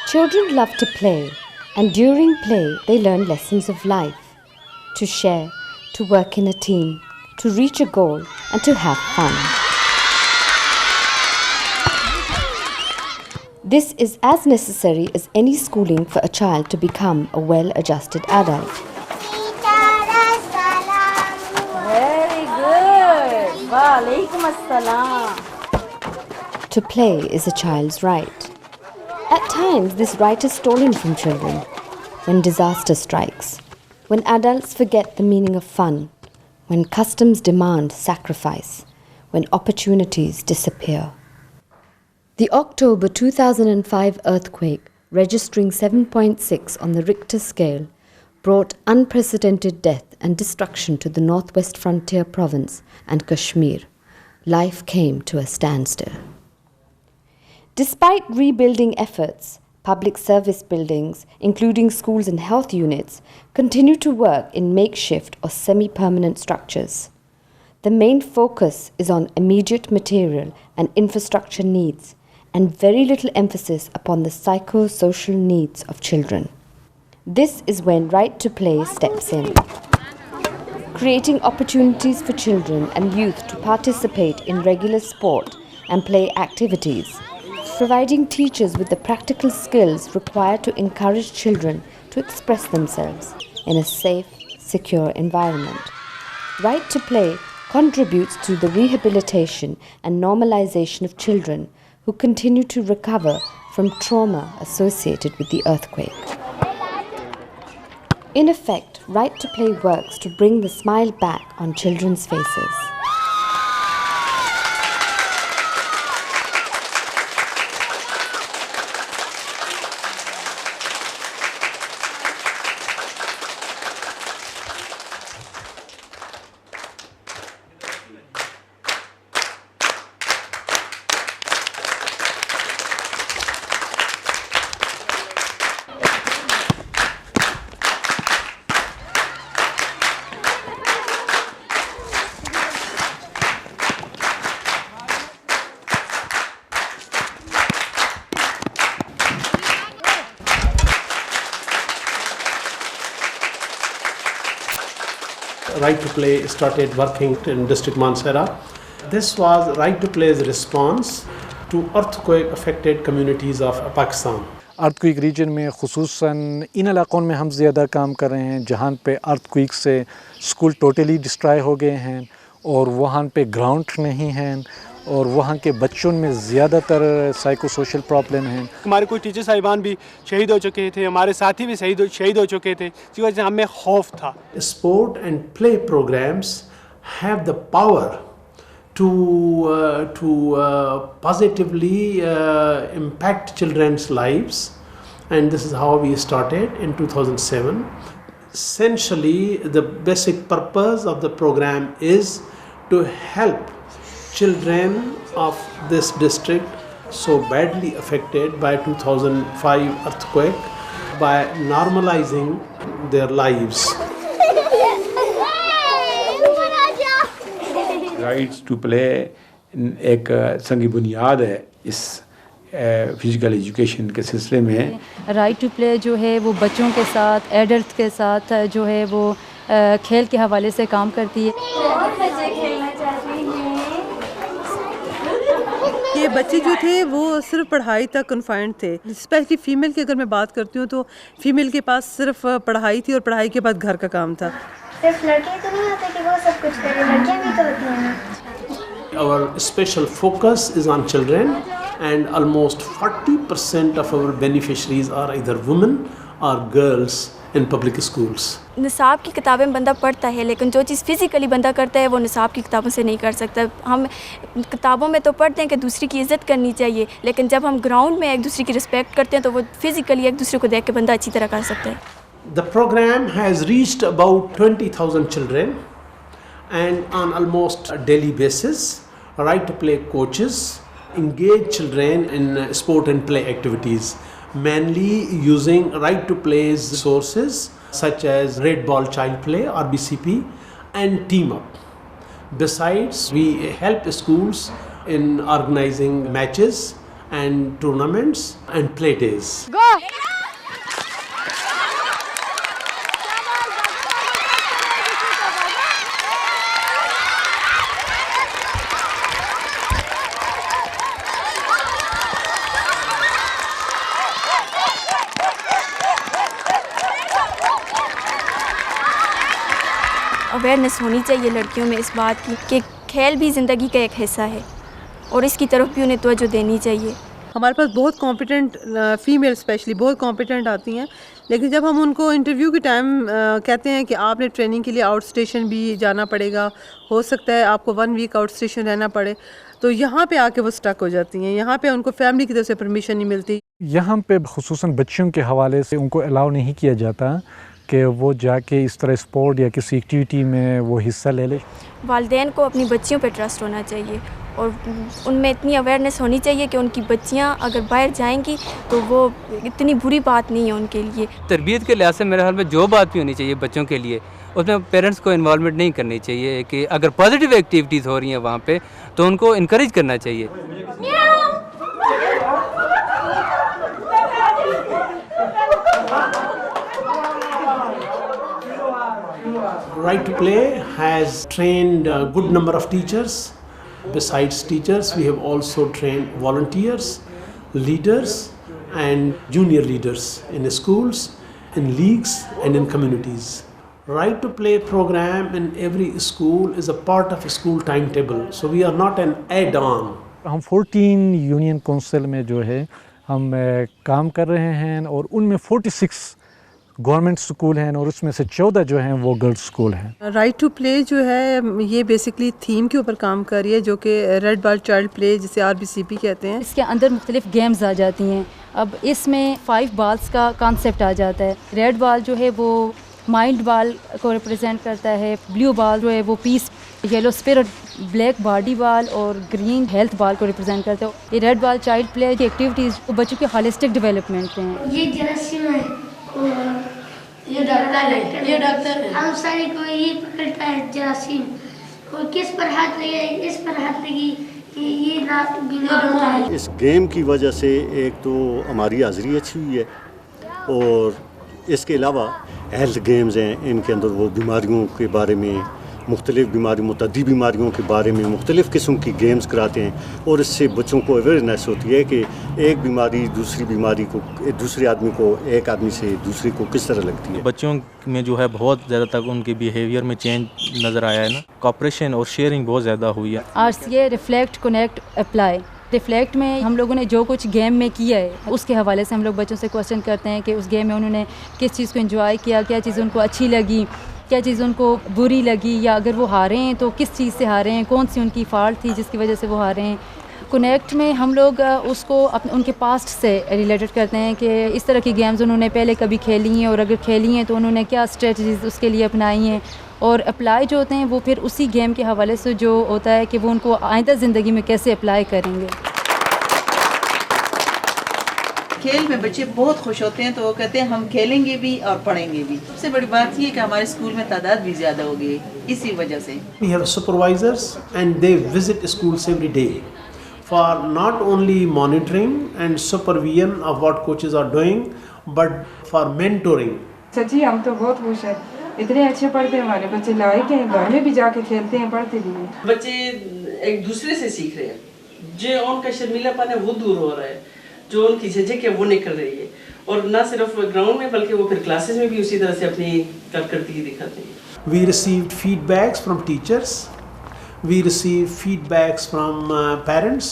Children love to play, and during play they learn lessons of life, to share, to work in a team, to reach a goal, and to have fun. This is as necessary as any schooling for a child to become a well-adjusted adult. Very good. Walaikum assalam. To play is a child's right. At times, this right is stolen from children. When disaster strikes, when adults forget the meaning of fun, when customs demand sacrifice, when opportunities disappear. The October 2005 earthquake, registering 7.6 on the Richter scale, brought unprecedented death and destruction to the northwest frontier province and Kashmir. Life came to a standstill. Despite rebuilding efforts, public service buildings, including schools and health units, continue to work in makeshift or semi-permanent structures. The main focus is on immediate material and infrastructure needs, and very little emphasis upon the psycho-social needs of children. This is when Right to Play steps in, creating opportunities for children and youth to participate in regular sport and play activities, providing teachers with the practical skills required to encourage children to express themselves in a safe, secure environment. Right to Play contributes to the rehabilitation and normalization of children who continue to recover from trauma associated with the earthquake. In effect, Right to Play works to bring the smile back on children's faces. Right to Play started working in District Mansehra. This was Right to Play's response to earthquake-affected communities of Pakistan. Earthquake region में खुसूसन इन इलाकों में हम ज़्यादा काम कर रहे हैं जहाँ पे अर्थक्विक से स्कूल टोटली डिस्ट्रॉय हो गए हैं और वहाँ पे ग्राउंड नहीं हैं और वहाँ के बच्चों में ज़्यादातर साइको सोशल प्रॉब्लम हैं। हमारे कुछ टीचर साहिबान भी शहीद हो चुके थे, हमारे साथी भी शहीद हो चुके थे, जिस वजह से हमें खौफ था। Sport and play programs have the power to positively impact children's lives, and this is how we started in 2007. Essentially, the basic purpose of the program is to help children of this district so badly affected by 2005 earthquake by normalizing their lives. Rights to play एक संगी बुनियाद है इस physical education के सिलसिले में। Right to play जो है वो बच्चों के साथ, एडल्ट के साथ जो है वो खेल के हवाले से काम करती है। ये बच्चे जो थे वो सिर्फ पढ़ाई तक कन्फाइंड थे। स्पेशली फ़ीमेल की अगर मैं बात करती हूँ तो फ़ीमेल के पास सिर्फ पढ़ाई थी और पढ़ाई के बाद घर का काम था। सिर्फ लड़के तो नहीं होते कि वो सब कुछ करें, लड़कियां भी तो होती हैं। Our special focus is on children, and almost 40% of our beneficiaries are either women or girls in public schools. निसाब की किताबें बंदा पढ़ता है, लेकिन जो चीज़ फ़िज़िकली बंदा करता है वो निसाब की किताबों से नहीं कर सकता। हम किताबों में तो पढ़ते हैं कि दूसरी की इज़्ज़त करनी चाहिए, लेकिन जब हम ग्राउंड में एक दूसरे की रिस्पेक्ट करते हैं तो वो फ़िज़िकली एक दूसरे को देख के बंदा अच्छी तरह कर सकता है। The program has reached about 20,000 children, and on almost a daily basis, right to play coaches engage children in sport and play activities, mainly using right to play resources such as Red Ball Child Play, RBCP, and Team Up. Besides, we help schools in organizing matches and tournaments and play days. Go! Awareness होनी चाहिए लड़कियों में इस बात की कि खेल भी ज़िंदगी का एक हिस्सा है और इसकी तरफ भी उन्हें तवज्जो देनी चाहिए। हमारे पास बहुत कॉम्पिटेंट फ़ीमेल स्पेशली बहुत कॉम्पिटेंट आती हैं, लेकिन जब हम उनको इंटरव्यू के टाइम कहते हैं कि आपने ट्रेनिंग के लिए आउट स्टेशन भी जाना पड़ेगा, हो सकता है आपको 1 वीक आउट स्टेशन रहना पड़े, तो यहाँ पे आके वो स्टक हो जाती हैं। यहाँ पे उनको फैमिली की तरफ से परमिशन नहीं मिलती। यहाँ पे खुसूसन बच्चों के हवाले से उनको अलाउ नहीं किया जाता कि वो जाके इस तरह स्पोर्ट या किसी एक्टिविटी में वो हिस्सा ले ले। वालिदैन को अपनी बच्चियों पे ट्रस्ट होना चाहिए और उनमें इतनी अवेयरनेस होनी चाहिए कि उनकी बच्चियां अगर बाहर जाएंगी तो वो इतनी बुरी बात नहीं है उनके लिए। तरबियत के लिहाज से मेरे ख्याल में जो बात भी होनी चाहिए बच्चों के लिए, उसमें पेरेंट्स को इन्वॉल्वमेंट नहीं करनी चाहिए कि अगर पॉजिटिव एक्टिविटीज़ हो रही हैं वहाँ पे तो उनको इनकरेज करना चाहिए। Right to Play has trained a good number of teachers. Besides teachers, we have also trained volunteers, leaders and junior leaders in schools, in leagues and in communities. Right to Play program in every school is a part of a school timetable, so we are not an add-on. हम 14 union council में जो है हम काम कर रहे हैं और उनमें 46 गवर्नमेंट स्कूल हैं और उसमें से 14 जो हैं वो गर्ल्स स्कूल हैं। राइट टू प्ले जो है ये बेसिकली थीम के ऊपर काम कर रही है, जो कि रेड बॉल चाइल्ड प्ले जिसे RBCP कहते हैं। इसके अंदर मुख्तलिफ गेम्स आ जाती हैं। अब इसमें 5 बॉल्स का कॉन्सेप्ट आ जाता है। रेड बॉल जो है वो माइल्ड बॉल को रिप्रेजेंट करता है, ब्लू बॉल जो है वो peace, yellow spirit, black body ball और ग्रीन हेल्थ बॉल को रिप्रेजेंट करता है। ये रेड बॉल चाइल्ड प्ले की एक्टिविटीज़ बच्चों के होलिस्टिक डेवलपमेंट हैं। ये जरासीम है और ये डॉक्टर है। हम सारे को ये पकड़ता है जरासीम, और किस पर हाथ लगे, इस पर हाथ लगी, ये रात बीमार होता है। इस गेम की वजह से एक तो हमारी हाज़िरी अच्छी हुई है और इसके अलावा हेल्थ गेम्स हैं, इनके अंदर वो बीमारियों के बारे में, मुख्तलिफ़ बीमारी, मुतअद्दी बीमारियों के बारे में मुख्तलिफ़ किस्म की गेम्स कराते हैं और इससे बच्चों को अवेयरनेस होती है कि एक बीमारी दूसरी बीमारी को, दूसरे आदमी को, एक आदमी से दूसरे को किस तरह लगती है। बच्चों में जो है बहुत ज़्यादा तक उनके बिहेवियर में चेंज नज़र आया है ना, कॉपरेशन और शेयरिंग बहुत ज़्यादा हुई है। RCA reflect, connect, apply. Reflect में हम लोगों ने जो कुछ गेम में किया है उसके हवाले से हम लोग बच्चों से क्वेश्चन करते हैं कि उस गेम में उन्होंने किस चीज़ को एंजॉय किया, क्या चीज़ उनको अच्छी लगी, क्या चीज़ उनको बुरी लगी, या अगर वो हारे हैं तो किस चीज़ से हारे हैं, कौन सी उनकी फॉल्ट थी जिसकी वजह से वो हारे हैं। कनेक्ट में हम लोग उसको उनके पास्ट से रिलेटेड करते हैं कि इस तरह की गेम्स उन्होंने पहले कभी खेली हैं और अगर खेली हैं तो उन्होंने क्या स्ट्रेटजीज उसके लिए अपनाई हैं। और अप्लाई जो होते हैं वो फिर उसी गेम के हवाले से जो होता है कि वो उनको आइंदा ज़िंदगी में कैसे अप्लाई करेंगे। खेल में बच्चे बहुत खुश होते हैं तो वो कहते हैं हम खेलेंगे भी और पढ़ेंगे भी। सबसे बड़ी बात ये कि हमारे स्कूल में तादाद भी ज़्यादा हो गई इसी वजह से। We have supervisors and they visit schools every day for not only monitoring and supervision of what coaches are doing but for mentoring. सच्ची हम तो बहुत खुश हैं, इतने अच्छे पढ़ते हैं हमारे बच्चे, लायक हैं, घर में भी जाके खेलते हैं, पढ़ते भी हैं। बच्चे एक दूसरे से सीख रहे हैं, जो उनका शर्मीलापन है वो दूर हो रहा है, जो उनकी झिझक है वो निकल रही है, और ना सिर्फ ग्राउंड में बल्कि वो फिर क्लासेस में भी उसी तरह से अपनी कारकर्दगी दिखाते हैं। We received feedbacks from teachers, we received feedbacks from parents,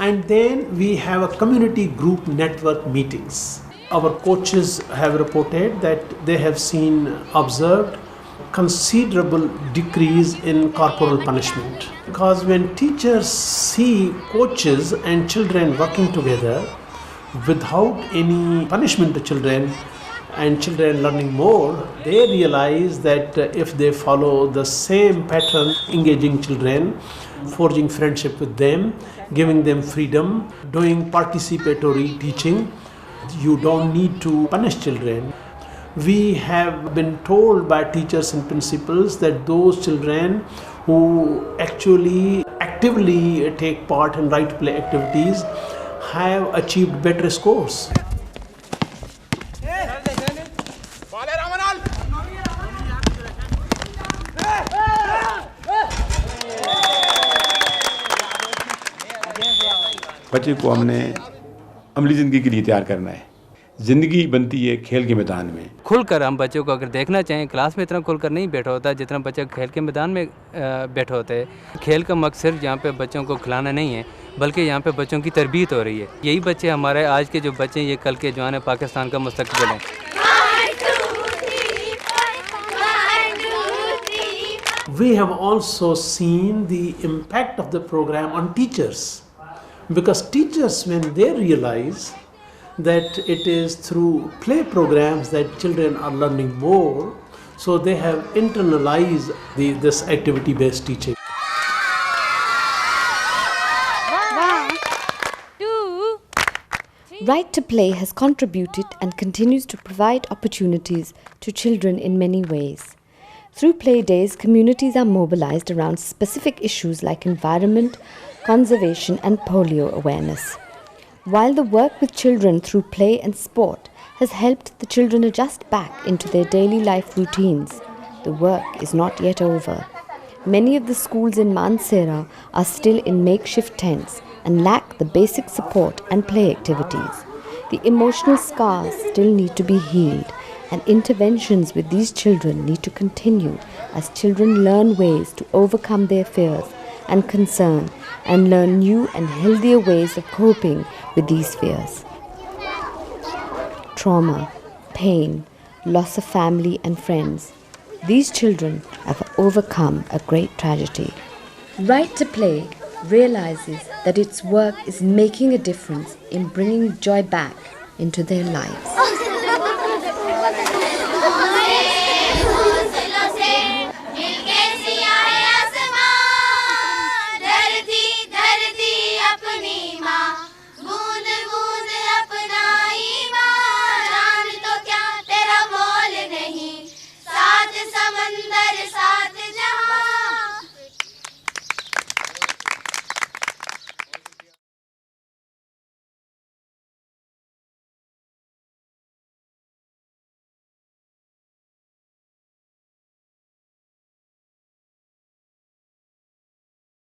and then we have a community group network meetings. Our coaches have reported that they have observed considerable decrease in corporal punishment, because when teachers see coaches and children working together without any punishment to children, and children learning more, they realize that if they follow the same pattern, engaging children, forging friendship with them, giving them freedom, doing participatory teaching, you don't need to punish children. We have been told by teachers and principals that those children who actually actively take part in right play activities have achieved better scores. बच्चे को हमने अमली ज़िंदगी के लिए तैयार करना है। ज़िंदगी बनती है खेल के मैदान में। खुलकर हम बच्चों को अगर देखना चाहें, क्लास में इतना खुलकर नहीं बैठा होता जितना बच्चा खेल के मैदान में बैठा होता है। खेल का मकसद सिर्फ यहाँ पे बच्चों को खिलाना नहीं है, बल्कि यहाँ पे बच्चों की तरबियत हो रही है। यही बच्चे हमारे आज के जो बच्चे हैं, ये कल के जवान पाकिस्तान का मुस्तकबिल है। We have also seen the impact of the program on teachers, because teachers, when they realize that it is through play programs that children are learning more, so they have internalized this activity-based teaching. Right to Play has contributed and continues to provide opportunities to children in many ways. Through play days, communities are mobilized around specific issues like environment, conservation and polio awareness. While the work with children through play and sport has helped the children adjust back into their daily life routines, the work is not yet over. Many of the schools in Mansehra are still in makeshift tents and lack the basic support and play activities. The emotional scars still need to be healed, and interventions with these children need to continue as children learn ways to overcome their fears and concern and learn new and healthier ways of coping with these fears. Trauma, pain, loss of family and friends. These children have overcome a great tragedy. Right to Play realizes that its work is making a difference in bringing joy back into their lives.